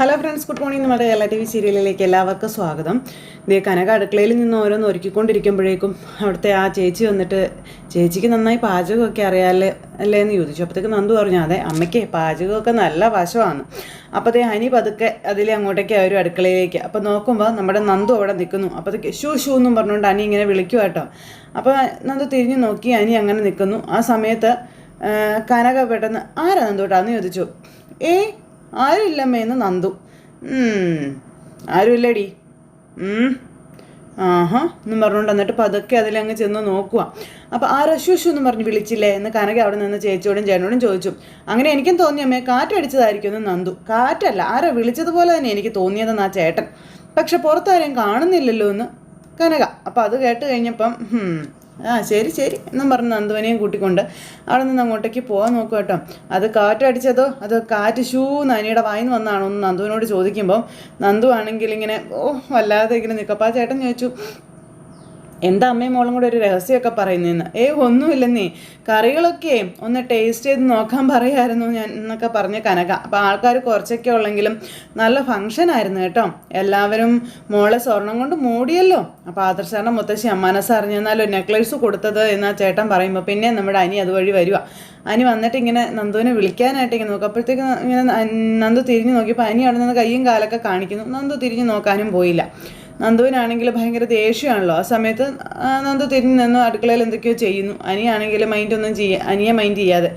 Hello friends, good morning. നമ്മുടെ Kerala TV സീരിയലിലേക്ക് എല്ലാവർക്കും സ്വാഗതം. ഇതേ കനക അടുക്കളയിൽ നിന്ന് ഓരോന്ന് ഒരുക്കിക്കൊണ്ടിരിക്കുമ്പോഴേക്കും അവിടുത്തെ ആ ചേച്ചി വന്നിട്ട് ചേച്ചിക്ക് നന്നായി പാചകമൊക്കെ അറിയാമല്ലേ എന്ന് ചോദിച്ചു. അപ്പോഴത്തേക്ക് നന്ദു പറഞ്ഞു, അതെ അമ്മയ്ക്ക് പാചകമൊക്കെ നല്ല വശമാണ്. അപ്പോഴത്തേ ഹനി പതുക്കെ അതിലെ അങ്ങോട്ടേക്ക് ആ ഒരു അടുക്കളയിലേക്ക്. അപ്പോൾ നോക്കുമ്പോൾ നമ്മുടെ നന്ദു അവിടെ നിൽക്കുന്നു. അപ്പോഴത്തേക്ക് ഷൂ ഷൂ എന്നും പറഞ്ഞുകൊണ്ട് അനി ഇങ്ങനെ വിളിക്കുക കേട്ടോ. അപ്പോൾ നന്ദു തിരിഞ്ഞു നോക്കി, അനി അങ്ങനെ നിൽക്കുന്നു. ആ സമയത്ത് കനക പെട്ടെന്ന് ആരാ നന്ദുട്ടാന്ന് ചോദിച്ചു. ആരുമില്ലമ്മേന്ന് നന്ദു. ആരുമില്ലടി. ആഹാ എന്നും പറഞ്ഞുകൊണ്ട് എന്നിട്ട് പതുക്കെ അതിലങ്ങ് ചെന്ന് നോക്കുക. അപ്പോൾ ആരാ ശുശു എന്ന് പറഞ്ഞ് വിളിച്ചില്ലേ എന്ന് കനക അവിടെ നിന്ന് ചേച്ചിയോടും ചേട്ടനോടും ചോദിച്ചു. അങ്ങനെ എനിക്കും തോന്നി അമ്മേ, കാറ്റടിച്ചതായിരിക്കും എന്ന് നന്ദു. കാറ്റല്ല, ആരാ വിളിച്ചതുപോലെ തന്നെ എനിക്ക് തോന്നിയതെന്ന് ആ ചേട്ടൻ. പക്ഷെ പുറത്താരെയും കാണുന്നില്ലല്ലോ എന്ന് കനക. അപ്പോൾ അത് കേട്ട് കഴിഞ്ഞപ്പം ശരി ശരി എന്നും പറഞ്ഞ് നന്ദുവിനെയും കൂട്ടിക്കൊണ്ട് അവിടെ നിന്ന് അങ്ങോട്ടേക്ക് പോകാൻ നോക്കുക കേട്ടോ. അത് കാറ്റടിച്ചതോ അത് കാറ്റ് ഷൂ നനിയുടെ വായിന്ന് വന്നാണോ എന്ന് നന്ദുവിനോട് ചോദിക്കുമ്പോൾ നന്ദു ആണെങ്കിൽ ഇങ്ങനെ വല്ലാതെ ഇങ്ങനെ നിൽക്കപ്പോൾ ആ ചേട്ടൻ ചോദിച്ചു, എന്താ അമ്മയും മോളും കൂടെ ഒരു രഹസ്യമൊക്കെ പറയുന്നതെന്ന്. ഒന്നുമില്ലെന്നേ, കറികളൊക്കെ ഒന്ന് ടേസ്റ്റ് ചെയ്ത് നോക്കാൻ പറയായിരുന്നു ഞാൻ എന്നൊക്കെ പറഞ്ഞ് കനക. അപ്പോൾ ആൾക്കാർ കുറച്ചൊക്കെ ഉള്ളെങ്കിലും നല്ല ഫംഗ്ഷനായിരുന്നു കേട്ടോ. എല്ലാവരും മോളെ സ്വർണം കൊണ്ട് മൂടിയല്ലോ. അപ്പോൾ ആദർശാറിൻ്റെ മുത്തശ്ശി അമ്മാനസ് അറിഞ്ഞെന്നാലോ നെക്ലേസ് കൊടുത്തത് എന്നാ ചേട്ടൻ പറയുമ്പോൾ പിന്നെ നമ്മുടെ അനി അതുവഴി വരിക. അനി വന്നിട്ട് ഇങ്ങനെ നന്ദുവിനെ വിളിക്കാനായിട്ട് ഇങ്ങനെ നോക്കും. അപ്പോഴത്തേക്ക് ഇങ്ങനെ നന്ദു തിരിഞ്ഞു നോക്കിയപ്പോൾ അനി അവിടെ നിന്ന് കയ്യും കാലൊക്കെ കാണിക്കുന്നു. നന്ദു തിരിഞ്ഞു നോക്കാനും പോയില്ല. നന്ദുവിനാണെങ്കിൽ ഭയങ്കര ദേഷ്യമാണല്ലോ. ആ സമയത്ത് നന്ദു തിരിഞ്ഞു നിന്ന് അടുക്കളയിൽ എന്തൊക്കെയോ ചെയ്യുന്നു. അനിയാണെങ്കിൽ അനിയെ മൈൻഡ് ചെയ്യാതെ.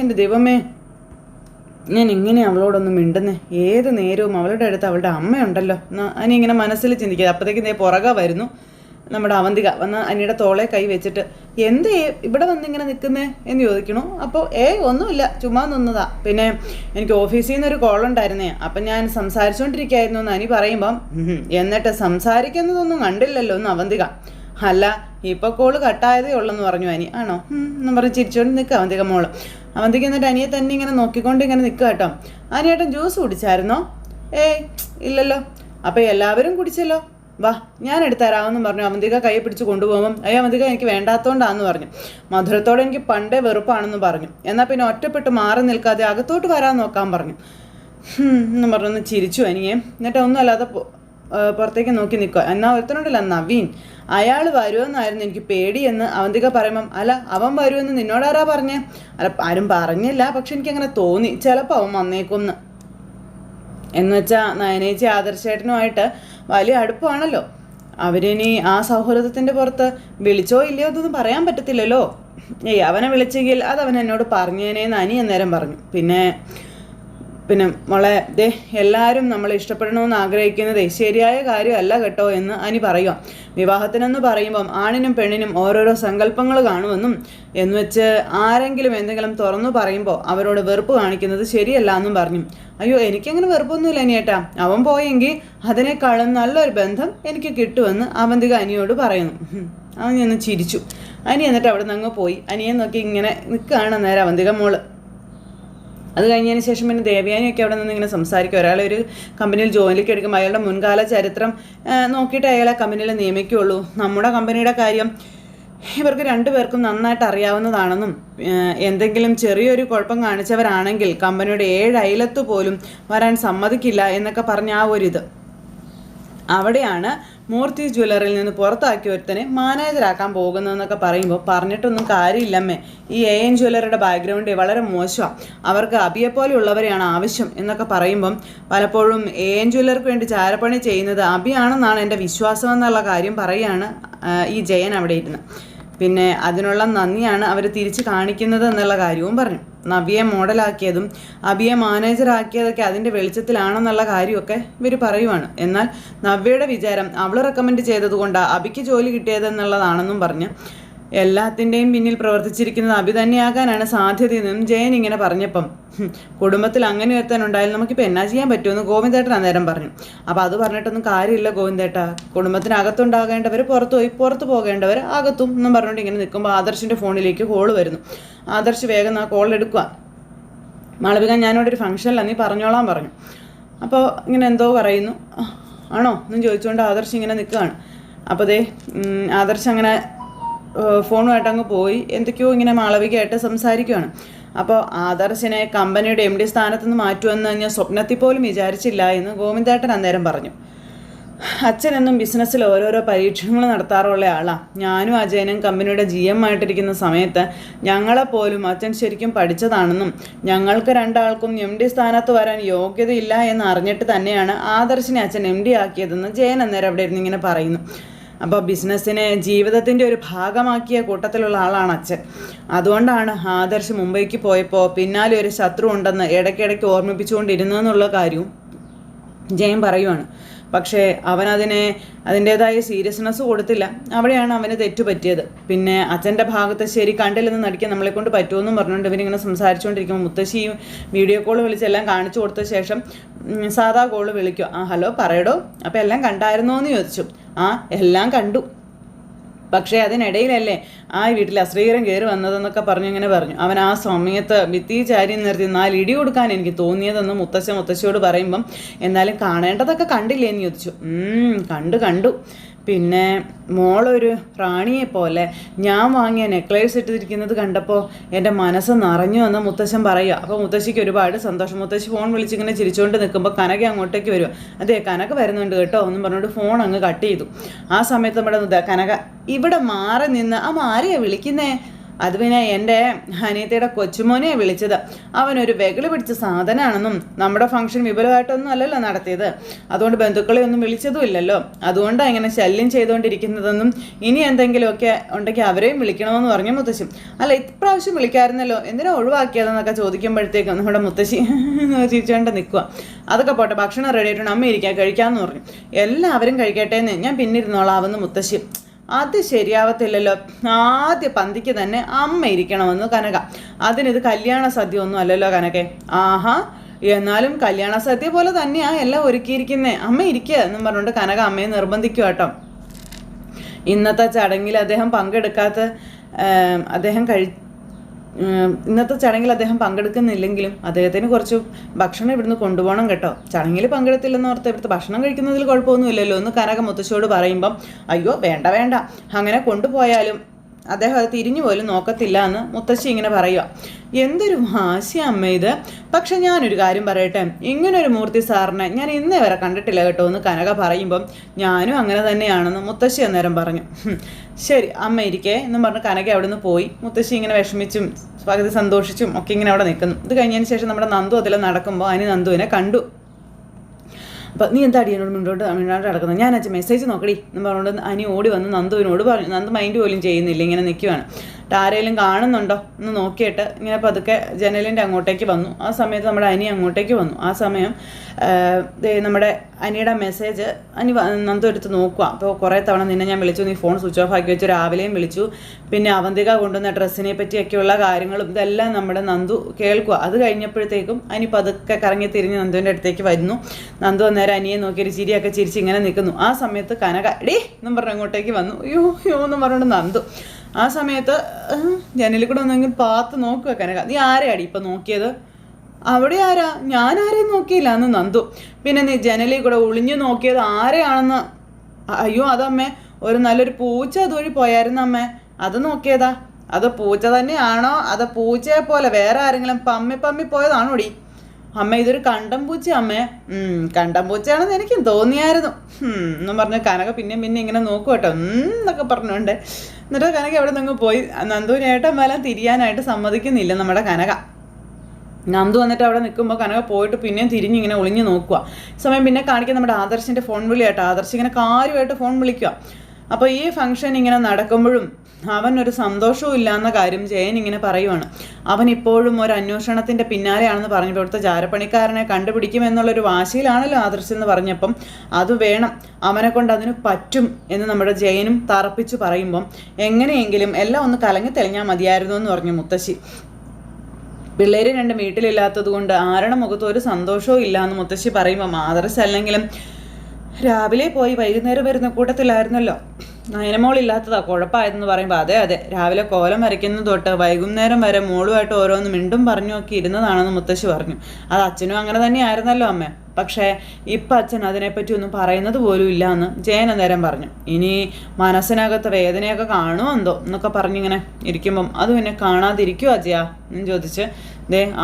എൻ്റെ ദൈവമേ, ഞാൻ എങ്ങനെ അവളോടൊന്നും മിണ്ടുന്നേ? ഏത് നേരവും അവളുടെ അടുത്ത് അവളുടെ അമ്മയുണ്ടല്ലോ എന്ന് അനി ഇങ്ങനെ മനസ്സിൽ ചിന്തിക്കുക. അപ്പോഴത്തേക്കും പുറകെ വരുന്നു നമ്മുടെ അവന്തിക. വന്ന് അനിയുടെ തോളെ കൈ വെച്ചിട്ട് എന്തേ ഇവിടെ വന്നിങ്ങനെ നിൽക്കുന്നേ എന്ന് ചോദിക്കണു. അപ്പോൾ ഒന്നുമില്ല, ചുമ്മാ നിന്നതാ. പിന്നെ എനിക്ക് ഓഫീസിൽ നിന്നൊരു കോൾ ഉണ്ടായിരുന്നേ, അപ്പം ഞാൻ സംസാരിച്ചുകൊണ്ടിരിക്കുകയായിരുന്നു എന്ന് അനി പറയുമ്പം എന്നിട്ട് സംസാരിക്കുന്നതൊന്നും കണ്ടില്ലല്ലോ എന്ന് അവന്തിക. അല്ല, ഇപ്പോൾ കോള് കട്ടായതേ ഉള്ളെന്ന് പറഞ്ഞു അനി. ആണോ എന്ന് പറഞ്ഞ് ചിരിച്ചുകൊണ്ട് നിൽക്കുക അവന്തിക മോള്. അവന്തിക എന്നിട്ട് അനിയെ തന്നെ ഇങ്ങനെ നോക്കിക്കൊണ്ട് ഇങ്ങനെ നിൽക്കുക കേട്ടോ. അനിയേട്ടൻ ജ്യൂസ് കുടിച്ചായിരുന്നോ? ഇല്ലല്ലോ. അപ്പോൾ എല്ലാവരും കുടിച്ചല്ലോ, വാ ഞാൻ എടുത്തരാമെന്നും പറഞ്ഞു അവന്തിക കൈ പിടിച്ച് കൊണ്ടുപോകുമ്പം അവന്തിക എനിക്ക് വേണ്ടാത്തോണ്ടാന്ന് പറഞ്ഞു. മധുരത്തോടെ എനിക്ക് പണ്ടേ വെറുപ്പാണെന്ന് പറഞ്ഞു. എന്നാൽ പിന്നെ ഒറ്റപ്പെട്ട് മാറി നിൽക്കാതെ അകത്തോട്ട് വരാൻ നോക്കാൻ പറഞ്ഞു എന്ന് പറഞ്ഞൊന്ന് ചിരിച്ചു അനിയെ. എന്നിട്ട് ഒന്നും അല്ലാതെ പുറത്തേക്ക് നോക്കി നിൽക്കുക. എന്നാൽ ഒരുത്തനുണ്ടല്ല നവീൻ, അയാൾ വരുമെന്നായിരുന്നു എനിക്ക് പേടിയെന്ന് അവന്തിക പറയുമ്പം അല്ല, അവൻ വരുമെന്ന് നിന്നോടാരാ പറഞ്ഞേ? അല്ല, ആരും പറഞ്ഞില്ല, പക്ഷെ എനിക്കങ്ങനെ തോന്നി ചിലപ്പോൾ അവൻ വന്നേക്കുമെന്ന്. എന്നുവെച്ചാൽ നയനേച്ചി ആദർശേട്ടനുമായിട്ട് വലിയ അടുപ്പമാണല്ലോ. അവരിനി ആ സൗഹൃദത്തിൻ്റെ പുറത്ത് വിളിച്ചോ ഇല്ലയോ അതൊന്നും പറയാൻ പറ്റത്തില്ലല്ലോ. അവനെ വിളിച്ചെങ്കിൽ അതവൻ എന്നോട് പറഞ്ഞേനേന്ന് അനി അന്നേരം പറഞ്ഞു. പിന്നെ മോളെ എല്ലാവരും നമ്മളെ ഇഷ്ടപ്പെടണമെന്ന് ആഗ്രഹിക്കുന്നത് ശരിയായ കാര്യമല്ല കേട്ടോ എന്ന് അനി പറയുക. വിവാഹത്തിനെന്ന് പറയുമ്പം ആണിനും പെണ്ണിനും ഓരോരോ സങ്കല്പങ്ങൾ കാണുമെന്നും എന്നുവെച്ച് ആരെങ്കിലും എന്തെങ്കിലും തുറന്നു പറയുമ്പോൾ അവരോട് വെറുപ്പ് കാണിക്കുന്നത് ശരിയല്ല എന്നും പറഞ്ഞു. എനിക്കങ്ങനെ വെറുപ്പൊന്നുമില്ല അനിയേട്ടാ, അവൻ പോയെങ്കിൽ അതിനേക്കാളും നല്ലൊരു ബന്ധം എനിക്ക് കിട്ടുമെന്ന് അവന്തിക അനിയോട് പറയുന്നു. അവൻ നിന്ന് ചിരിച്ചു. അനി എന്നിട്ട് അവിടെ നിന്ന് അങ്ങ് പോയി. അനിയെ നോക്കി ഇങ്ങനെ നിൽക്കുകയാണ് നേരെ അവന്തിക മോള്. അത് കഴിഞ്ഞതിന് ശേഷം പിന്നെ ദേവയാനിയൊക്കെ അവിടെ നിന്ന് ഇങ്ങനെ സംസാരിക്കും. ഒരാളെ ഒരു കമ്പനിയിൽ ജോലിക്ക് എടുക്കുമ്പോൾ അയാളുടെ മുൻകാല ചരിത്രം നോക്കിയിട്ട് അയാളെ കമ്പനിയിൽ നിയമിക്കുകയുള്ളൂ. നമ്മുടെ കമ്പനിയുടെ കാര്യം ഇവർക്ക് രണ്ടുപേർക്കും നന്നായിട്ട് അറിയാവുന്നതാണെന്നും എന്തെങ്കിലും ചെറിയൊരു കുഴപ്പം കാണിച്ചവരാണെങ്കിൽ കമ്പനിയുടെ 7 അയലത്ത് പോലും വരാൻ സമ്മതിക്കില്ല എന്നൊക്കെ പറഞ്ഞ ആ ഒരിത്. അവിടെയാണ് മൂർത്തി ജ്വല്ലറിയിൽ നിന്ന് പുറത്താക്കി ഒരുത്തനെ മാനേജരാക്കാൻ പോകുന്നതെന്നൊക്കെ പറയുമ്പോൾ പറഞ്ഞിട്ടൊന്നും കാര്യമില്ലമ്മേ, ഈ AN ജ്വല്ലറിയുടെ ബാക്ക്ഗ്രൗണ്ട് വളരെ മോശമാണ്, അവർക്ക് അബിയെപ്പോലെയുള്ളവരെയാണ് ആവശ്യം എന്നൊക്കെ പറയുമ്പം പലപ്പോഴും AN ജ്വല്ലറിക്ക് വേണ്ടി ചാരപ്പണി ചെയ്യുന്നത് അബിയാണെന്നാണ് എൻ്റെ വിശ്വാസം എന്നുള്ള കാര്യം പറയുകയാണ് ഈ ജയൻ അവിടെ ഇരുന്ന്. പിന്നെ അതിനുള്ള നന്ദിയാണ് അവർ തിരിച്ച് കാണിക്കുന്നത് എന്നുള്ള കാര്യവും പറഞ്ഞു. നവ്യയെ മോഡലാക്കിയതും അബിയെ മാനേജറാക്കിയതൊക്കെ അതിൻ്റെ വെളിച്ചത്തിലാണെന്നുള്ള കാര്യമൊക്കെ ഇവർ പറയുവാണ്. എന്നാൽ നവ്യയുടെ വിചാരം അവൾ റെക്കമെൻഡ് ചെയ്തതുകൊണ്ടാണ് അബിക്ക് ജോലി കിട്ടിയതെന്നുള്ളതാണെന്നും പറഞ്ഞ് എല്ലാത്തിൻ്റെയും പിന്നിൽ പ്രവർത്തിച്ചിരിക്കുന്നത് അബി തന്നെയാകാനാണ് സാധ്യതയെന്നും ജയൻ ഇങ്ങനെ പറഞ്ഞപ്പം കുടുംബത്തിൽ അങ്ങനെ ഒരുത്താനുണ്ടായാലും നമുക്കിപ്പോൾ എന്നാ ചെയ്യാൻ പറ്റുമെന്ന് ഗോവിന്ദേട്ടൻ അന്നേരം പറഞ്ഞു. അപ്പോൾ അത് പറഞ്ഞിട്ടൊന്നും കാര്യമില്ല ഗോവിന്ദേട്ട, കുടുംബത്തിനകത്തുണ്ടാകേണ്ടവർ പുറത്തു പോകേണ്ടവർ അകത്തും എന്നും പറഞ്ഞുകൊണ്ട് ഇങ്ങനെ നിൽക്കുമ്പോൾ ആദർശിൻ്റെ ഫോണിലേക്ക് കോൾ വരുന്നു. ആദർശ് വേഗം ആ കോൾ എടുക്കുക. മാളവിക, ഞാനിവിടെ ഒരു ഫംഗ്ഷനിലാണ്, നീ പറഞ്ഞോളാൻ പറഞ്ഞു. അപ്പോൾ ഇങ്ങനെ എന്തോ പറയുന്നു. ആണോ എന്നും ചോദിച്ചുകൊണ്ട് ആദർശ് ഇങ്ങനെ നിൽക്കുകയാണ്. അപ്പോൾ ആദർശ് അങ്ങനെ ഫോണുമായിട്ട് അങ്ങ് പോയി എന്തൊക്കെയോ ഇങ്ങനെ മാളവികയായിട്ട് സംസാരിക്കുകയാണ്. അപ്പോൾ ആദർശിനെ കമ്പനിയുടെ MD സ്ഥാനത്ത് നിന്ന് മാറ്റുമെന്ന് ഞാൻ സ്വപ്നത്തിൽ പോലും വിചാരിച്ചില്ല എന്ന് ഗോവിന്ദേട്ടൻ അന്നേരം പറഞ്ഞു. അച്ഛനെന്നും ബിസിനസ്സിൽ ഓരോരോ പരീക്ഷണങ്ങൾ നടത്താറുള്ള ആളാണ്. ഞാനും അജയനും കമ്പനിയുടെ GM ആയിട്ടിരിക്കുന്ന സമയത്ത് ഞങ്ങളെപ്പോലും അച്ഛൻ ശരിക്കും പഠിച്ചതാണെന്നും ഞങ്ങൾക്ക് രണ്ടാൾക്കും MD സ്ഥാനത്ത് വരാൻ യോഗ്യതയില്ല എന്ന് അറിഞ്ഞിട്ട് തന്നെയാണ് ആദർശിനെ അച്ഛൻ MD ആക്കിയതെന്ന് ജയൻ അന്നേരം അവിടെ ഇരുന്ന് ഇങ്ങനെ പറയുന്നു. അപ്പോൾ ബിസിനസ്സിനെ ജീവിതത്തിൻ്റെ ഒരു ഭാഗമാക്കിയ കൂട്ടത്തിലുള്ള ആളാണ് അച്ഛൻ. അതുകൊണ്ടാണ് ആദർശ് മുംബൈക്ക് പോയപ്പോൾ പിന്നാലെ ഒരു ശത്രു ഉണ്ടെന്ന് ഇടയ്ക്കിടയ്ക്ക് ഓർമ്മിപ്പിച്ചുകൊണ്ടിരുന്നെന്നുള്ള കാര്യവും ജയൻ പറയുവാണ്. പക്ഷേ അതിൻ്റേതായ സീരിയസ്നെസ് കൊടുത്തില്ല. അവിടെയാണ് അവന് തെറ്റുപറ്റിയത്. പിന്നെ അച്ഛൻ്റെ ഭാഗത്ത് ശരി കണ്ടില്ലെന്ന് നടിക്കാൻ നമ്മളെ കൊണ്ട് പറ്റുമെന്നും പറഞ്ഞുകൊണ്ട് ഇവരിങ്ങനെ സംസാരിച്ചുകൊണ്ടിരിക്കുമ്പോൾ മുത്തശ്ശി വീഡിയോ കോൾ വിളിച്ചെല്ലാം കാണിച്ചു കൊടുത്ത ശേഷം സാധാ കോൾ വിളിക്കും. ഹലോ പറയടോ, അപ്പോൾ എല്ലാം കണ്ടായിരുന്നോ എന്ന് ചോദിച്ചു. എല്ലാം കണ്ടു. പക്ഷേ അതിനിടയിലല്ലേ ആ വീട്ടിൽ അശ്രീകരം കയറി വന്നതെന്നൊക്കെ പറഞ്ഞു അവൻ ആ സമയത്ത് ഭിത്തി ചാരി നിർത്തി 4 ഇടി കൊടുക്കാൻ എനിക്ക് തോന്നിയതെന്ന് മുത്തശ്ശിയോട് പറയുമ്പം എന്നാലും കാണേണ്ടതൊക്കെ കണ്ടില്ലേ എന്ന് ചോദിച്ചു. കണ്ടു. പിന്നെ മോളൊരു റാണിയെ പോലെ ഞാൻ വാങ്ങിയ നെക്ലേസ് ഇട്ടിരിക്കുന്നത് കണ്ടപ്പോൾ എൻ്റെ മനസ്സ് നിറഞ്ഞു എന്ന് മുത്തശ്ശൻ പറയുക. അപ്പോൾ മുത്തശ്ശിക്ക് ഒരുപാട് സന്തോഷം. മുത്തശ്ശി ഫോൺ വിളിച്ചിങ്ങനെ ചിരിച്ചുകൊണ്ട് നിൽക്കുമ്പോൾ കനക അങ്ങോട്ടേക്ക് വരും. അതെ കനക വരുന്നുണ്ട് കേട്ടോ എന്നും പറഞ്ഞുകൊണ്ട് ഫോൺ അങ്ങ് കട്ട് ചെയ്തു. ആ സമയത്ത് നമ്മുടെ കനക ഇവിടെ മാറി നിന്ന് ആരെയാണ് വിളിക്കുന്നേ? അത് പിന്നെ എൻ്റെ അനിയത്തിയുടെ കൊച്ചുമോനെ വിളിച്ചത്. അവനൊരു വെകിളി പിടിച്ച സാധനമാണെന്നും നമ്മുടെ ഫംഗ്ഷൻ വിപുലമായിട്ടൊന്നും അല്ലല്ലോ നടത്തിയത്, അതുകൊണ്ട് ബന്ധുക്കളെ ഒന്നും വിളിച്ചതും ഇല്ലല്ലോ, അതുകൊണ്ടാണ് ഇങ്ങനെ ശല്യം ചെയ്തുകൊണ്ടിരിക്കുന്നതെന്നും ഇനി എന്തെങ്കിലുമൊക്കെ ഉണ്ടെങ്കിൽ അവരെയും വിളിക്കണമെന്ന് പറഞ്ഞു മുത്തശ്ശി. അല്ല ഇപ്രാവശ്യം വിളിക്കാമായിരുന്നല്ലോ, എന്തിനാ ഒഴിവാക്കിയതെന്നൊക്കെ ചോദിക്കുമ്പോഴത്തേക്കും നമ്മുടെ മുത്തശ്ശി ചിരിച്ചുകൊണ്ട് നിൽക്കുക. അതൊക്കെ പോട്ടെ, ഭക്ഷണം റെഡി ആയിട്ടുണ്ട്, അമ്മ ഇരിക്കാൻ കഴിക്കാമെന്ന് പറഞ്ഞു. എല്ലാവരും കഴിക്കട്ടെ എന്ന് ഞാൻ പിന്നിരുന്നോളാവുന്ന മുത്തശ്ശി. അത് ശരിയാവത്തില്ലല്ലോ, ആദ്യ പന്തിക്ക് തന്നെ അമ്മ ഇരിക്കണമെന്ന് കനക. അതിനിത് കല്യാണ സദ്യ ഒന്നും അല്ലല്ലോ കനകെ. എന്നാലും കല്യാണ സദ്യ പോലെ തന്നെയാ എല്ലാം ഒരുക്കിയിരിക്കുന്നേ, അമ്മ ഇരിക്കുക എന്നും പറഞ്ഞുകൊണ്ട് കനക അമ്മയെ നിർബന്ധിക്കുക കേട്ടോ. ഇന്നത്തെ ചടങ്ങിൽ അദ്ദേഹം പങ്കെടുക്കുന്നില്ലെങ്കിലും അദ്ദേഹത്തിന് കുറച്ച് ഭക്ഷണം ഇവിടുന്ന് കൊണ്ടുപോകണം കേട്ടോ. ചടങ്ങിൽ പങ്കെടുത്തില്ലെന്ന് ഓർത്ത് ഇവിടുത്തെ ഭക്ഷണം കഴിക്കുന്നതിൽ കുഴപ്പമൊന്നുമില്ലല്ലോ എന്ന് കനക മുത്തശ്ശിയോട് പറയുമ്പം അയ്യോ വേണ്ട അങ്ങനെ കൊണ്ടുപോയാലും അദ്ദേഹം അത് തിരിഞ്ഞു പോലും നോക്കത്തില്ല എന്ന് മുത്തശ്ശി ഇങ്ങനെ പറയുക. എന്തൊരു വാശിയ അമ്മ ഇത്. പക്ഷെ ഞാനൊരു കാര്യം പറയട്ടെ, ഇങ്ങനൊരു മൂർത്തി സാറിനെ ഞാൻ ഇന്നേ വരെ കണ്ടിട്ടില്ല കേട്ടോ എന്ന് കനക പറയുമ്പം ഞാനും അങ്ങനെ തന്നെയാണെന്ന് മുത്തശ്ശി അന്നേരം പറഞ്ഞു. ശരി അമ്മ ഇരിക്കേ എന്നും പറഞ്ഞ് കനക അവിടെ നിന്ന് പോയി. മുത്തശ്ശി ഇങ്ങനെ വിഷമിച്ചും പകുതി സന്തോഷിച്ചും ഒക്കെ ഇങ്ങനെ അവിടെ നിൽക്കുന്നു. ഇത് കഴിഞ്ഞതിന് ശേഷം നമ്മുടെ നന്ദു അതിൽ നടക്കുമ്പോൾ അനി നന്ദുവിനെ കണ്ടു. അപ്പം നീ എന്താ അടിയനോട് മുന്നോട്ട് നടക്കുന്നത്? ഞാൻ അച്ഛൻ മെസ്സേജ് നോക്കടി എന്ന് പറഞ്ഞുകൊണ്ട് അനി ഓടി വന്ന് നന്ദുവിനോട് പറഞ്ഞു. നന്ദു മൈൻഡ് പോലും ചെയ്യുന്നില്ല, ഇങ്ങനെ നിൽക്കുവാണ്. ആരെങ്കിലും കാണുന്നുണ്ടോ എന്ന് നോക്കിയിട്ട് ഇങ്ങനെ പതുക്കെ ജനലിൻ്റെ അങ്ങോട്ടേക്ക് വന്നു. ആ സമയത്ത് നമ്മുടെ അനി അങ്ങോട്ടേക്ക് വന്നു. ആ സമയം നമ്മുടെ അനിയുടെ മെസ്സേജ് നന്ദു എടുത്ത് നോക്കുക. അപ്പോൾ കുറേ തവണ നിന്നെ ഞാൻ വിളിച്ചു, നീ ഫോൺ സ്വിച്ച് ഓഫ് ആക്കി വെച്ചു, രാവിലെയും വിളിച്ചു, പിന്നെ അവന്തിക കൊണ്ടുവന്ന ഡ്രസ്സിനെ പറ്റിയൊക്കെയുള്ള കാര്യങ്ങളും ഇതെല്ലാം നമ്മുടെ നന്ദു കേൾക്കുക. അത് കഴിഞ്ഞപ്പോഴത്തേക്കും അനി പതുക്കെ കറങ്ങി തിരിഞ്ഞ് നന്ദുവിൻ്റെ അടുത്തേക്ക് വരുന്നു. നന്ദു അന്നേരം അനിയെ നോക്കിയൊരു ചിരിയൊക്കെ ചിരിച്ച് ഇങ്ങനെ നിൽക്കുന്നു. ആ സമയത്ത് കനക ഡേ എന്നും പറഞ്ഞ് അങ്ങോട്ടേക്ക് വന്നു. യോ എന്നും പറഞ്ഞുകൊണ്ട് നന്ദു. ആ സമയത്ത് ജനലിൽ കൂടെ ഒന്നെങ്കിൽ പാത്ത് നോക്കുക കനക. നീ ആരെയാടി ഇപ്പം നോക്കിയത്? അവിടെ ആരാ? ഞാൻ ആരെയും നോക്കിയില്ല എന്ന് നന്ദു. പിന്നെ നീ ജനലിൽ കൂടെ ഒളിഞ്ഞു നോക്കിയത് ആരെയാണെന്ന്? അയ്യോ അതമ്മേ, ഒരു നല്ലൊരു പൂച്ച അതുവഴി പോയായിരുന്നു അമ്മേ, അത് നോക്കിയതാ. അത് പൂച്ച തന്നെയാണോ അതോ പൂച്ചയെ പോലെ വേറെ ആരെങ്കിലും പമ്മി പോയതാണോടി? അമ്മ ഇതൊരു കണ്ടം പൂച്ച അമ്മേ. കണ്ടം പൂച്ചയാണെന്ന് എനിക്കും തോന്നിയായിരുന്നു എന്നും പറഞ്ഞ് കനക പിന്നെ ഇങ്ങനെ നോക്കും കേട്ടോ എന്നൊക്കെ പറഞ്ഞുകൊണ്ട്. എന്നിട്ട് കനക അവിടെ നിന്ന് പോയി. നന്ദുവിനേട്ടൻ വലം തിരിയാനായിട്ട് സമ്മതിക്കുന്നില്ല നമ്മുടെ കനക. നന്ദു വന്നിട്ട് അവിടെ നിൽക്കുമ്പോൾ കനക പോയിട്ട് പിന്നെയും തിരിഞ്ഞിങ്ങനെ ഒളിഞ്ഞു നോക്കുക. സമയം പിന്നെ കാണിക്കാൻ നമ്മുടെ ആദർശിൻ്റെ ഫോൺ വിളിയാട്ടോ. ആദർശ് ഇങ്ങനെ കാര്യമായിട്ട് ഫോൺ വിളിക്കുക. അപ്പോൾ ഈ ഫംഗ്ഷൻ ഇങ്ങനെ നടക്കുമ്പോഴും അവനൊരു സന്തോഷവും ഇല്ലയെന്ന കാര്യം ജയൻ ഇങ്ങനെ പറയുവാണ്. അവൻ ഇപ്പോഴും ഒരു അന്വേഷണത്തിൻ്റെ പിന്നാലെയാണെന്ന് പറഞ്ഞപ്പോൾ ഇവിടുത്തെ ചാരപ്പണിക്കാരനെ കണ്ടുപിടിക്കുമെന്നുള്ളൊരു വാശിയിലാണല്ലോ ആദർശ് എന്ന് പറഞ്ഞപ്പം അത് വേണം, അവനെ കൊണ്ട് അതിന് പറ്റും എന്ന് നമ്മുടെ ജയനും തറപ്പിച്ച് പറയുമ്പം എങ്ങനെയെങ്കിലും എല്ലാം ഒന്ന് കലങ്ങി തെളിഞ്ഞാൽ മതിയായിരുന്നു എന്ന് പറഞ്ഞു മുത്തശ്ശി. പിള്ളേര് രണ്ടും വീട്ടിലില്ലാത്തത് കൊണ്ട് ആരുടെ മുഖത്ത് ഒരു സന്തോഷവും ഇല്ല എന്ന് മുത്തശ്ശി പറയുമ്പം ആദർശ് അല്ലെങ്കിലും രാവിലെ പോയി വൈകുന്നേരം വരുന്ന കൂട്ടത്തിലായിരുന്നല്ലോ. നയനമോളില്ലാത്തതാ കുഴപ്പമായതെന്ന് പറയുമ്പോൾ അതെ അതെ, രാവിലെ കോലം വരയ്ക്കുന്നത് തൊട്ട് വൈകുന്നേരം വരെ മോളുമായിട്ട് ഓരോന്ന് മിണ്ടും പറഞ്ഞു ഒക്കെ ഇരുന്നതാണെന്ന് മുത്തശ്ശി പറഞ്ഞു. അത് അച്ഛനും അങ്ങനെ തന്നെയായിരുന്നല്ലോ അമ്മ. പക്ഷേ ഇപ്പം അച്ഛൻ അതിനെപ്പറ്റി ഒന്നും പറയുന്നത് പോലും ഇല്ല എന്ന് ജയൻ അന്നേരം പറഞ്ഞു. ഇനി മനസ്സിനകത്ത് വേദനയൊക്കെ കാണുമോ എന്തോ എന്നൊക്കെ പറഞ്ഞിങ്ങനെ ഇരിക്കുമ്പം അത് പിന്നെ കാണാതിരിക്കുമോ അജയ എന്ന് ചോദിച്ച്,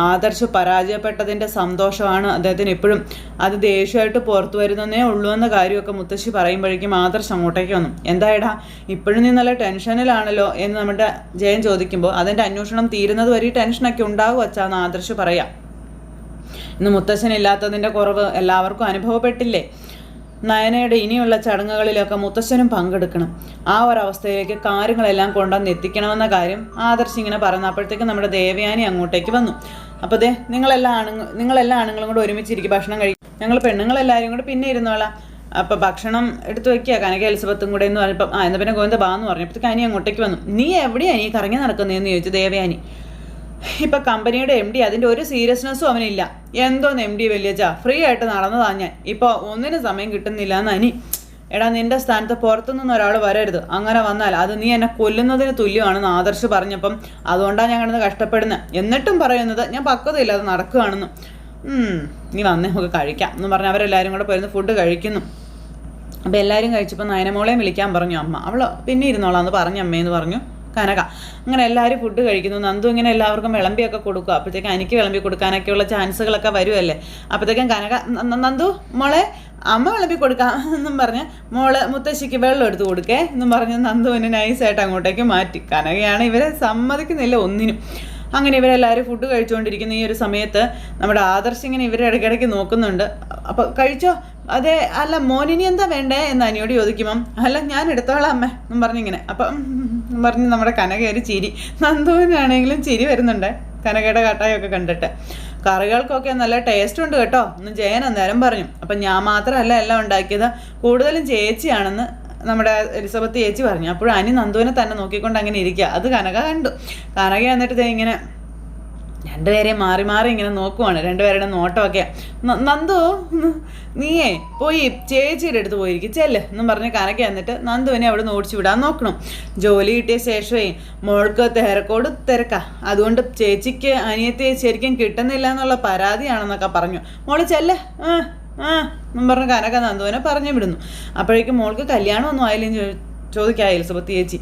ആദർശ് പരാജയപ്പെട്ടതിൻ്റെ സന്തോഷമാണ് അദ്ദേഹത്തിന് എപ്പോഴും, അത് ദേഷ്യമായിട്ട് പുറത്തു വരുന്നതേ ഉള്ളൂ എന്ന കാര്യമൊക്കെ മുത്തശ്ശി പറയുമ്പോഴേക്കും ആദർശ് അങ്ങോട്ടേക്ക് വന്നു. എന്തായടാ ഇപ്പോഴും നീ നല്ല ടെൻഷനിലാണല്ലോ എന്ന് നമ്മുടെ ജയൻ ചോദിക്കുമ്പോൾ, അതിൻ്റെ അന്വേഷണം തീരുന്നത് വരെ ടെൻഷനൊക്കെ ഉണ്ടാവും അച്ഛാന്ന് ആദർശ് പറയാം. ഇന്ന് മുത്തശ്ശനില്ലാത്തതിൻ്റെ കുറവ് എല്ലാവർക്കും അനുഭവപ്പെട്ടില്ലേ? നയനയുടെ ഇനിയുള്ള ചടങ്ങുകളിലൊക്കെ മുത്തശ്ശനും പങ്കെടുക്കണം. ആ ഒരവസ്ഥയിലേക്ക് കാര്യങ്ങളെല്ലാം കൊണ്ടുവന്ന് എത്തിക്കണമെന്ന കാര്യം ആദർശ് ഇങ്ങനെ പറഞ്ഞപ്പോഴത്തേക്ക് നമ്മുടെ ദേവയാനി അങ്ങോട്ടേക്ക് വന്നു. അപ്പോൾ നിങ്ങളെല്ലാ ആണുങ്ങളും കൂടെ ഒരുമിച്ചിരിക്കും, ഭക്ഷണം കഴിക്കും, ഞങ്ങൾ പെണ്ണുങ്ങളെല്ലാവരും കൂടെ പിന്നെ ഇരുന്നോളാം. അപ്പോൾ ഭക്ഷണം എടുത്ത് വയ്ക്കുക കനക എലിസബത്തും കൂടെ എന്ന് പറഞ്ഞപ്പം എന്നാൽ പിന്നെ ഗോവിന്ദ ബാന്ന് പറഞ്ഞപ്പോഴത്തേക്ക് അനി അങ്ങോട്ടേക്ക് വന്നു. നീ എവിടെയാണ് നീ കറങ്ങി നടക്കുന്നതെന്ന് ചോദിച്ചു ദേവയാനി. ഇപ്പം കമ്പനിയുടെ എം ഡി, അതിൻ്റെ ഒരു സീരിയസ്നെസ്സും അവനില്ല. എന്തോന്ന് എം ഡി വലിയച്ചാ, ഫ്രീ ആയിട്ട് നടന്നതാ ഞാൻ, ഇപ്പോൾ ഒന്നിനും സമയം കിട്ടുന്നില്ല എന്ന് അനി. എടാ നിന്റെ സ്ഥാനത്ത് പുറത്തുനിന്ന് ഒരാൾ വരരുത്, അങ്ങനെ വന്നാൽ അത് നീ എന്നെ കൊല്ലുന്നതിന് തുല്യമാണെന്ന് ആദർശ് പറഞ്ഞപ്പം അതുകൊണ്ടാണ് ഞാൻ കിടന്ന് കഷ്ടപ്പെടുന്നത്. എന്നിട്ടും പറയുന്നത് ഞാൻ പക്വതയില്ലാതെ നടക്കുകയാണെന്ന്. നീ വന്നേ നമുക്ക് കഴിക്കാം എന്ന് പറഞ്ഞ് അവരെല്ലാവരും കൂടെ പോയിരുന്ന് ഫുഡ് കഴിക്കുന്നു. അപ്പോൾ എല്ലാവരും കഴിച്ചപ്പോൾ നയനമോളെയും വിളിക്കാൻ പറഞ്ഞു അമ്മ. അവൾ പിന്നെ ഇരുന്നോളാന്ന് പറഞ്ഞു അമ്മയെന്ന് പറഞ്ഞു കനക. അങ്ങനെ എല്ലാവരും ഫുഡ് കഴിക്കുന്നു. നന്ദു ഇങ്ങനെ എല്ലാവർക്കും വിളമ്പിയൊക്കെ കൊടുക്കുക. അപ്പോഴത്തേക്കും എനിക്ക് വിളമ്പി കൊടുക്കാനൊക്കെയുള്ള ചാൻസുകളൊക്കെ വരുമല്ലേ. അപ്പോഴത്തേക്കും കനക നന്ദു മോളെ അമ്മ വിളമ്പി കൊടുക്കാം എന്നും പറഞ്ഞ് മോള് മുത്തശ്ശിക്ക് വെള്ളം എടുത്ത് കൊടുക്കേ എന്നും പറഞ്ഞ് നന്ദുവിനെ നൈസായിട്ട് അങ്ങോട്ടേക്ക് മാറ്റി. കനകയാണ് ഇവരെ സമ്മതിക്കുന്നില്ല ഒന്നിനും. അങ്ങനെ ഇവരെല്ലാവരും ഫുഡ് കഴിച്ചുകൊണ്ടിരിക്കുന്ന ഈ ഒരു സമയത്ത് നമ്മുടെ ആദർശ് ഇങ്ങനെ ഇവരെ ഇടയ്ക്കിടയ്ക്ക് നോക്കുന്നുണ്ട്. അപ്പോൾ കഴിച്ചോ? അതെ, അല്ല മോനിനി എന്താ വേണ്ടേ എന്ന് അനിയോട് ചോദിക്കുമ്പം അല്ല ഞാൻ എടുത്തോളാം അമ്മ എന്നും പറഞ്ഞിങ്ങനെ. അപ്പം പറഞ്ഞ് നമ്മുടെ കനക ഒരു ചിരി, നന്ദുവിനാണെങ്കിലും ചിരി വരുന്നുണ്ട് കനകയുടെ കാട്ടായൊക്കെ കണ്ടിട്ട്. കറികൾക്കൊക്കെ നല്ല ടേസ്റ്റ് ഉണ്ട് കേട്ടോ എന്ന് ജയൻ അന്നേരം പറഞ്ഞു. അപ്പം ഞാൻ മാത്രമല്ല എല്ലാം ഉണ്ടാക്കിയത്, കൂടുതലും ചേച്ചിയാണെന്ന് നമ്മുടെ എലിസബത്ത് ചേച്ചി പറഞ്ഞു. അപ്പോഴും അനി നന്ദുവിനെ തന്നെ നോക്കിക്കൊണ്ട് അങ്ങനെ ഇരിക്കുക. അത് കനക കണ്ടു. കനക എന്നിട്ട് ഇങ്ങനെ രണ്ടുപേരെയും മാറി മാറി ഇങ്ങനെ നോക്കുവാണ്, രണ്ടുപേരുടെ നോട്ടമൊക്കെ. നന്ദു നീയേ പോയി ചേച്ചിയുടെ അടുത്ത് പോയിരിക്കും ചെല്ല് എന്നും പറഞ്ഞ് കനക എന്നിട്ട് നന്ദുവിനെ അവിടെ നിന്ന് ഓടിച്ചു വിടാൻ നോക്കണം. ജോലി കിട്ടിയ ശേഷമേ മോൾക്ക് തിരക്കാ, അതുകൊണ്ട് ചേച്ചിക്ക് അനിയത്തെ ശരിക്കും കിട്ടുന്നില്ല എന്നുള്ള പരാതിയാണെന്നൊക്കെ പറഞ്ഞു. മോള് ചെല്ല് എന്നും പറഞ്ഞ് കനക നന്ദുവിനെ പറഞ്ഞു വിടുന്നു. അപ്പോഴേക്കും മോൾക്ക് കല്യാണമൊന്നും ആയില്ലെന്ന് ചോദിക്കാം എലിസബത്ത് ചേച്ചി.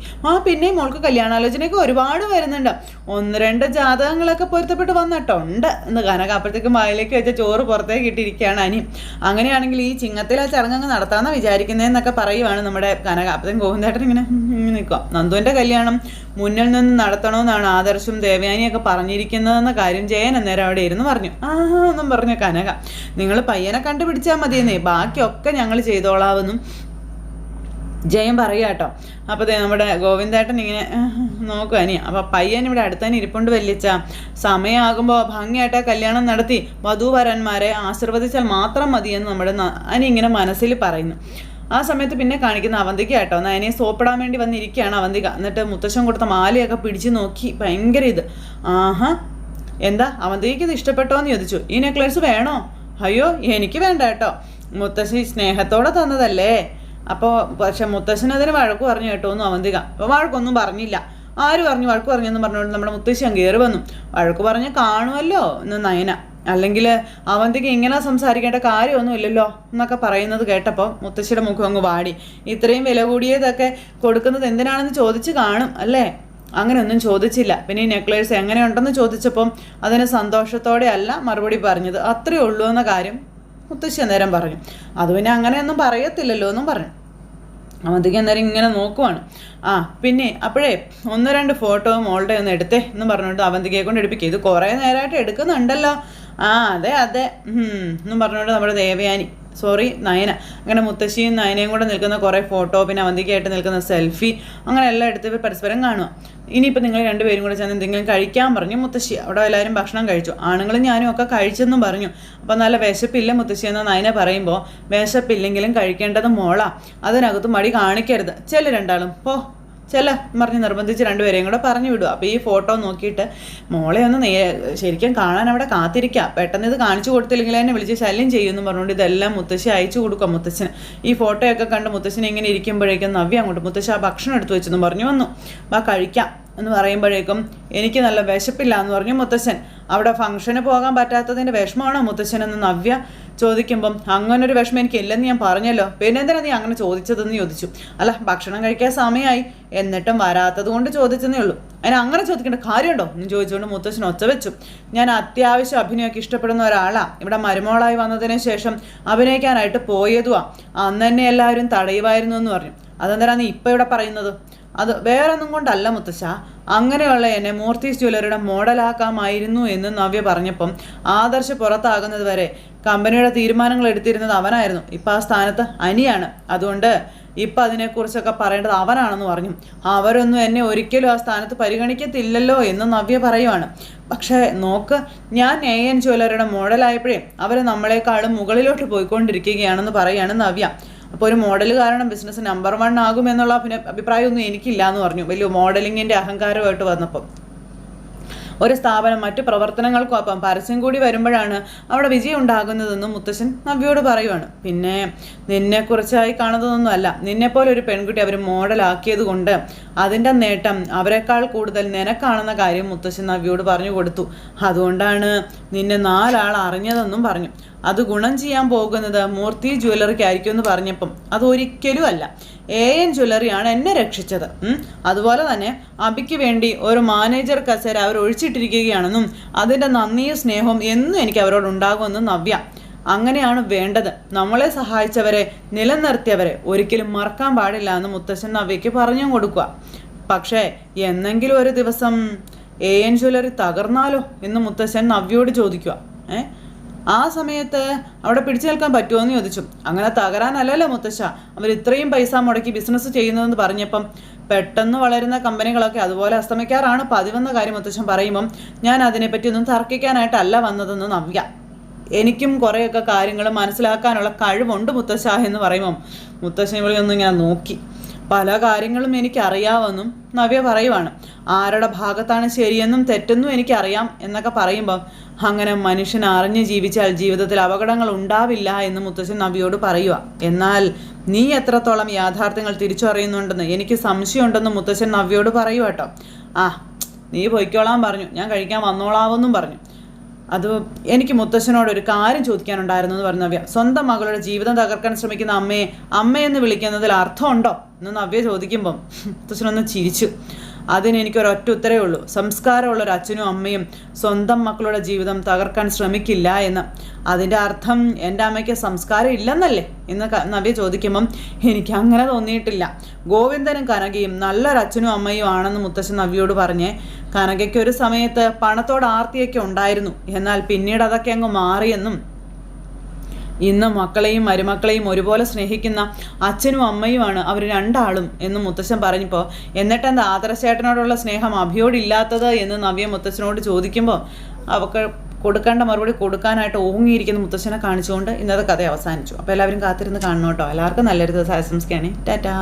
പിന്നെയും മോൾക്ക് കല്യാണാലോചനയൊക്കെ ഒരുപാട് വരുന്നുണ്ട്, 1-2 ജാതകങ്ങളൊക്കെ പൊരുത്തപ്പെട്ട് വന്നിട്ടുണ്ട് എന്ന് കനക. അപ്പോഴത്തേക്കും വായിലേക്ക് വെച്ച ചോറ് പുറത്തേക്ക് ഇട്ടിരിക്കുകയാണ് അനി. അങ്ങനെയാണെങ്കിൽ ഈ ചിങ്ങത്തിൽ ആ ചടങ്ങ് നടത്താമെന്ന് വിചാരിക്കുന്നതെന്നൊക്കെ പറയുവാണ് നമ്മുടെ കനക. അപ്പോഴത്തേക്കും ഗോവിന്ദേട്ടൻ ഇങ്ങനെ നിൽക്കുക. നന്ദുവിൻ്റെ കല്യാണം മുന്നിൽ നിന്ന് നടത്തണമെന്നാണ് ആദർശും ദേവയാനിയൊക്കെ പറഞ്ഞിരിക്കുന്നതെന്ന കാര്യം ജയൻ അന്നേരം അവിടെ ഇരുന്ന് പറഞ്ഞു. എന്നും പറഞ്ഞു കനക. നിങ്ങൾ പയ്യനെ കണ്ടുപിടിച്ചാൽ മതിയെന്നേ, ബാക്കിയൊക്കെ ഞങ്ങൾ ചെയ്തോളാവെന്നും ജയൻ പറയുക കേട്ടോ. അപ്പോൾ നമ്മുടെ ഗോവിന്ദേട്ടൻ ഇങ്ങനെ നോക്കുക അനി. അപ്പോൾ പയ്യൻ ഇവിടെ അടുത്തന്നെ ഇരിപ്പുണ്ട് വല്യച്ച, സമയമാകുമ്പോൾ ഭംഗിയായിട്ട് കല്യാണം നടത്തി വധൂവരന്മാരെ ആശീർവദിച്ചാൽ മാത്രം മതിയെന്ന് നമ്മുടെ അനി ഇങ്ങനെ മനസ്സിൽ പറയുന്നു. ആ സമയത്ത് പിന്നെ കാണിക്കുന്ന അവന്തിക കേട്ടോ. നയനെ സോപ്പിടാൻ വേണ്ടി വന്നിരിക്കുകയാണ് അവന്തിക. എന്നിട്ട് മുത്തശ്ശൻ കൊടുത്ത മാലയൊക്കെ പിടിച്ച് നോക്കി ഭയങ്കര ഇത്. എന്താ അവന്തികയ്ക്ക് ഇത് ഇഷ്ടപ്പെട്ടോ എന്ന് ചോദിച്ചു. ഈ നെക്ലേസ് വേണോ? അയ്യോ എനിക്ക് വേണ്ട കേട്ടോ, മുത്തശ്ശി സ്നേഹത്തോടെ തന്നതല്ലേ. അപ്പോൾ പക്ഷെ മുത്തശ്ശനതിന് വഴക്ക് പറഞ്ഞു കേട്ടോ ഒന്നും അവന്തിക. അപ്പോൾ വഴക്കൊന്നും പറഞ്ഞില്ല. ആര് പറഞ്ഞു വഴക്ക് പറഞ്ഞെന്ന് പറഞ്ഞുകൊണ്ട് നമ്മുടെ മുത്തശ്ശി അങ്ങ് കയറി വന്നു. വഴക്ക് പറഞ്ഞ് കാണുമല്ലോ എന്ന് നയന, അല്ലെങ്കിൽ അവന്തിക്ക് ഇങ്ങനെ സംസാരിക്കേണ്ട കാര്യമൊന്നും ഇല്ലല്ലോ എന്നൊക്കെ പറയുന്നത് കേട്ടപ്പോൾ മുത്തശ്ശിയുടെ മുഖം അങ്ങ് വാടി. ഇത്രയും വില കൂടിയതൊക്കെ കൊടുക്കുന്നത് എന്തിനാണെന്ന് ചോദിച്ച് കാണും അല്ലേ? അങ്ങനെയൊന്നും ചോദിച്ചില്ല. പിന്നെ ഈ നെക്ലേസ് എങ്ങനെയുണ്ടെന്ന് ചോദിച്ചപ്പം അതിന് സന്തോഷത്തോടെ അല്ല മറുപടി പറഞ്ഞത്, അത്രയേ ഉള്ളൂ എന്ന കാര്യം മുത്തശ്ശി അന്നേരം പറഞ്ഞു. അത് പിന്നെ അങ്ങനെയൊന്നും പറയത്തില്ലല്ലോ എന്നും പറഞ്ഞു. അവന്തിക്ക് അന്നേരം ഇങ്ങനെ നോക്കുവാണ്. പിന്നെ അപ്പോഴേ 1-2 ഫോട്ടോ മോളുടെ ഒന്ന് എടുത്തേ എന്ന് പറഞ്ഞുകൊണ്ട് അവന്തികയെ കൊണ്ട് എടുപ്പിക്കുക. ഇത് കുറേ നേരമായിട്ട് എടുക്കുന്നുണ്ടല്ലോ. അതെ എന്നും പറഞ്ഞുകൊണ്ട് നമ്മുടെ ദേവയാനി നയന അങ്ങനെ മുത്തശ്ശിയും നയനയും കൂടെ നിൽക്കുന്ന കുറേ ഫോട്ടോ, പിന്നെ അവന്തികയായിട്ട് നിൽക്കുന്ന സെൽഫി, അങ്ങനെ എല്ലാം എടുത്ത് പരസ്പരം കാണുക. ഇനിയിപ്പോൾ നിങ്ങൾ രണ്ടുപേരും കൂടെ ചെന്ന് എന്തെങ്കിലും കഴിക്കാൻ പറഞ്ഞു മുത്തശ്ശി. അവിടെ എല്ലാവരും ഭക്ഷണം കഴിച്ചു, ആണുങ്ങളും ഞാനും ഒക്കെ കഴിച്ചെന്നും പറഞ്ഞു. അപ്പോൾ നല്ല വിശപ്പില്ല മുത്തശ്ശി എന്ന് നയന പറയുമ്പോൾ, വിശപ്പില്ലെങ്കിലും കഴിക്കേണ്ടത് മോളാ, അതിനകത്ത് മടി കാണിക്കരുത്, ചെല്ല് രണ്ടാളും ചെല്ല പറഞ്ഞ് നിർബന്ധിച്ച് രണ്ടുപേരെയും കൂടെ പറഞ്ഞു വിടുക. അപ്പോൾ ഈ ഫോട്ടോ നോക്കിയിട്ട് മോളെ ഒന്ന് ശരിക്കും കാണാൻ അവിടെ കാത്തിരിക്കുക, പെട്ടെന്ന് ഇത് കാണിച്ചു കൊടുത്തില്ലെങ്കിൽ എന്നെ വിളിച്ച് ശല്യം ചെയ്യുമെന്ന് പറഞ്ഞുകൊണ്ട് ഇതെല്ലാം മുത്തശ്ശി അയച്ചു കൊടുക്കുക മുത്തശ്ശന്. ഈ ഫോട്ടോയൊക്കെ കണ്ട് മുത്തശ്ശനെ ഇങ്ങനെ ഇരിക്കുമ്പോഴേക്കും നവ്യ അങ്ങോട്ട് മുത്തശ്ശി ആ ഭക്ഷണം എടുത്തു വെച്ചെന്ന് പറഞ്ഞു വന്നു. വാ കഴിക്കാം എന്ന് പറയുമ്പോഴേക്കും എനിക്ക് നല്ല വിശപ്പില്ല എന്ന് പറഞ്ഞു മുത്തശ്ശൻ. അവിടെ ഫംഗ്ഷന് പോകാൻ പറ്റാത്തതിൻ്റെ വിഷമമാണോ മുത്തശ്ശനെന്ന് നവ്യ ചോദിക്കുമ്പം അങ്ങനൊരു വിഷമം എനിക്കില്ലെന്ന് ഞാൻ പറഞ്ഞല്ലോ, പിന്നെ എന്തിനാ നീ അങ്ങനെ ചോദിച്ചതെന്ന് ചോദിച്ചു. അല്ല ഭക്ഷണം കഴിക്കാൻ സമയമായി എന്നിട്ടും വരാത്തത് കൊണ്ട് ചോദിച്ചെന്നേ ഉള്ളൂ, അതിന് അങ്ങനെ ചോദിക്കേണ്ട കാര്യമുണ്ടോ എന്ന് ചോദിച്ചുകൊണ്ട് മുത്തശ്ശൻ ഒച്ച വെച്ചു. ഞാൻ അത്യാവശ്യം അഭിനയമൊക്കെ ഇഷ്ടപ്പെടുന്ന ഒരാളാണ്, ഇവിടെ മരുമോളായി വന്നതിന് ശേഷം അഭിനയിക്കാനായിട്ട് പോയതുവാ, അന്ന് തന്നെ എല്ലാവരും തടയുമായിരുന്നു എന്ന് പറഞ്ഞു. അതെന്തിനാ നീ ഇപ്പം ഇവിടെ പറയുന്നത്? അത് വേറൊന്നും കൊണ്ടല്ല മുത്തശ്ശ, അങ്ങനെയുള്ള എന്നെ മൂർത്തീസ് ജ്വല്ലറിയുടെ മോഡലാക്കാമായിരുന്നു എന്ന് നവ്യ പറഞ്ഞപ്പം ആദർശ് പുറത്താകുന്നത് വരെ കമ്പനിയുടെ തീരുമാനങ്ങൾ എടുത്തിരുന്നത് അവനായിരുന്നു, ഇപ്പം ആ സ്ഥാനത്ത് അനിയാണ്, അതുകൊണ്ട് ഇപ്പം അതിനെക്കുറിച്ചൊക്കെ പറയേണ്ടത് അവനാണെന്ന് പറഞ്ഞു. അവരൊന്നും എന്നെ ഒരിക്കലും ആ സ്ഥാനത്ത് പരിഗണിക്കത്തില്ലല്ലോ എന്ന് നവ്യ പറയുവാണ്. പക്ഷേ നോക്ക്, ഞാൻ AN ജ്വല്ലറിയുടെ മോഡലായപ്പോഴേ അവർ നമ്മളെക്കാളും മുകളിലോട്ട് പോയിക്കൊണ്ടിരിക്കുകയാണെന്ന് പറയുകയാണ് നവ്യ. അപ്പോൾ ഒരു മോഡൽ കാരണം ബിസിനസ് നമ്പർ 1 ആകുമെന്നുള്ള അഭിപ്രായമൊന്നും എനിക്കില്ല എന്ന് പറഞ്ഞു. വലിയ മോഡലിങ്ങിൻ്റെ അഹങ്കാരമായിട്ട് വന്നപ്പം ഒരു സ്ഥാപനം മറ്റു പ്രവർത്തനങ്ങൾക്കൊപ്പം പരസ്യം കൂടി വരുമ്പോഴാണ് അവിടെ വിജയം ഉണ്ടാകുന്നതെന്നും മുത്തശ്ശൻ നവ്യയോട് പറയുവാണ്. പിന്നെ നിന്നെക്കുറിച്ചായി കാണുന്നതൊന്നുമല്ല, നിന്നെപ്പോലെ ഒരു പെൺകുട്ടി അവർ മോഡലാക്കിയത് കൊണ്ട് അതിൻ്റെ നേട്ടം അവരെക്കാൾ കൂടുതൽ നിനക്കാണെന്ന കാര്യം മുത്തശ്ശൻ നവ്യയോട് പറഞ്ഞു കൊടുത്തു. അതുകൊണ്ടാണ് നിന്നെ 4 ആൾ അറിഞ്ഞതെന്നും പറഞ്ഞു. അത് ഗുണം ചെയ്യാൻ പോകുന്നത് മൂർത്തി ജ്വല്ലറിക്കായിരിക്കും എന്ന് പറഞ്ഞപ്പം അതൊരിക്കലും അല്ല, AN ജ്വല്ലറിയാണ് എന്നെ രക്ഷിച്ചത്. അതുപോലെ തന്നെ അബിക്ക് വേണ്ടി ഒരു മാനേജർ കസേര അവർ ഒഴിച്ചിട്ടിരിക്കുകയാണെന്നും അതിൻ്റെ നന്ദിയും സ്നേഹവും എന്നും എനിക്ക് അവരോട് ഉണ്ടാകുമെന്നും നവ്യ. അങ്ങനെയാണ് വേണ്ടത്, നമ്മളെ സഹായിച്ചവരെ നിലനിർത്തിയവരെ ഒരിക്കലും മറക്കാൻ പാടില്ല എന്ന് മുത്തശ്ശൻ നവ്യയ്ക്ക് പറഞ്ഞു കൊടുക്കുക. പക്ഷേ എന്നെങ്കിലും ഒരു ദിവസം AN ജ്വല്ലറി തകർന്നാലോ എന്ന് മുത്തശ്ശൻ നവ്യയോട് ചോദിക്കുക. ആ സമയത്ത് അവിടെ പിടിച്ചു നിൽക്കാൻ പറ്റുമോ എന്ന് ചോദിച്ചു. അങ്ങനെ തകരാനല്ലല്ലോ മുത്തശ്ശ അവർ ഇത്രയും പൈസ മുടക്കി ബിസിനസ് ചെയ്യുന്നതെന്ന് പറഞ്ഞപ്പം പെട്ടെന്ന് വളരുന്ന കമ്പനികളൊക്കെ അതുപോലെ അസ്തമിക്കാറാണ് പതിവെന്ന കാര്യം മുത്തശ്ശൻ പറയുമ്പം ഞാൻ അതിനെപ്പറ്റി ഒന്നും തർക്കിക്കാനായിട്ടല്ല വന്നതെന്ന് നവ്യ. എനിക്കും കുറേയൊക്കെ കാര്യങ്ങൾ മനസ്സിലാക്കാനുള്ള കഴിവുണ്ട് മുത്തശ്ശ എന്ന് പറയുമ്പം മുത്തശ്ശൻ വിളിയൊന്നും ഇങ്ങനെ നോക്കി. പല കാര്യങ്ങളും എനിക്കറിയാമെന്നും നവ്യ പറയുവാണ്. ആരുടെ ഭാഗത്താണ് ശരിയെന്നും തെറ്റെന്നും എനിക്കറിയാം എന്നൊക്കെ പറയുമ്പം അങ്ങനെ മനുഷ്യൻ അറിഞ്ഞ് ജീവിച്ചാൽ ജീവിതത്തിൽ അപകടങ്ങൾ ഉണ്ടാവില്ല എന്ന് മുത്തശ്ശൻ നവ്യയോട് പറയുക. എന്നാൽ നീ എത്രത്തോളം യാഥാർത്ഥ്യങ്ങൾ തിരിച്ചറിയുന്നുണ്ടെന്ന് എനിക്ക് സംശയമുണ്ടെന്ന് മുത്തശ്ശൻ നവ്യയോട് പറയുക കേട്ടോ. നീ പൊയ്ക്കോളാൻ പറഞ്ഞു, ഞാൻ കഴിക്കാൻ വന്നോളാവെന്നും പറഞ്ഞു. അത് എനിക്ക് മുത്തശ്ശനോടൊരു കാര്യം ചോദിക്കാനുണ്ടായിരുന്നു എന്ന് പറഞ്ഞു നവ്യ. സ്വന്തം മകളുടെ ജീവിതം തകർക്കാൻ ശ്രമിക്കുന്ന അമ്മയെന്ന് വിളിക്കുന്നതിൽ അർത്ഥമുണ്ടോ എന്ന് നവ്യ ചോദിക്കുമ്പം മുത്തശ്ശനൊന്ന് ചിരിച്ചു. അതിന് എനിക്കൊരൊറ്റ ഉത്തരവേ ഉള്ളൂ, സംസ്കാരമുള്ളൊരു അച്ഛനും അമ്മയും സ്വന്തം മക്കളുടെ ജീവിതം തകർക്കാൻ ശ്രമിക്കില്ല എന്ന്. അതിൻ്റെ അർത്ഥം എൻ്റെ അമ്മയ്ക്ക് സംസ്കാരം ഇല്ലെന്നല്ലേ എന്ന് നവ്യ ചോദിക്കുമ്പം എനിക്ക് അങ്ങനെ തോന്നിയിട്ടില്ല. ഗോവിന്ദനും കനകയും നല്ലൊരു അച്ഛനും അമ്മയും ആണെന്ന് മുത്തശ്ശൻ നവ്യയോട് പറഞ്ഞ് കനകയ്ക്ക് ഒരു സമയത്ത് പണത്തോട് ആർത്തിയൊക്കെ ഉണ്ടായിരുന്നു, എന്നാൽ പിന്നീട് അതൊക്കെ അങ്ങ് മാറിയെന്നും ഇന്ന് മക്കളെയും മരുമക്കളെയും ഒരുപോലെ സ്നേഹിക്കുന്ന അച്ഛനും അമ്മയുമാണ് അവർ 2 ആളും എന്ന് മുത്തശ്ശൻ പറഞ്ഞപ്പോൾ എന്നിട്ട് എന്താ ആദർശേട്ടനോടുള്ള സ്നേഹം അഭിയോടില്ലാത്തത് എന്ന് നവ്യ മുത്തശ്ശനോട് ചോദിക്കുമ്പോൾ അവർക്ക് കൊടുക്കേണ്ട മറുപടി കൊടുക്കാനായിട്ട് ഓങ്ങിയിരിക്കുന്ന മുത്തശ്ശനെ കാണിച്ചുകൊണ്ട് ഇന്നത്തെ കഥ അവസാനിച്ചു. അപ്പോൾ എല്ലാവരും കാത്തിരുന്ന് കാണണം കേട്ടോ. എല്ലാവർക്കും നല്ലൊരു ദിവസം ആശംസിക്കുകയാണ്. ടാറ്റാ.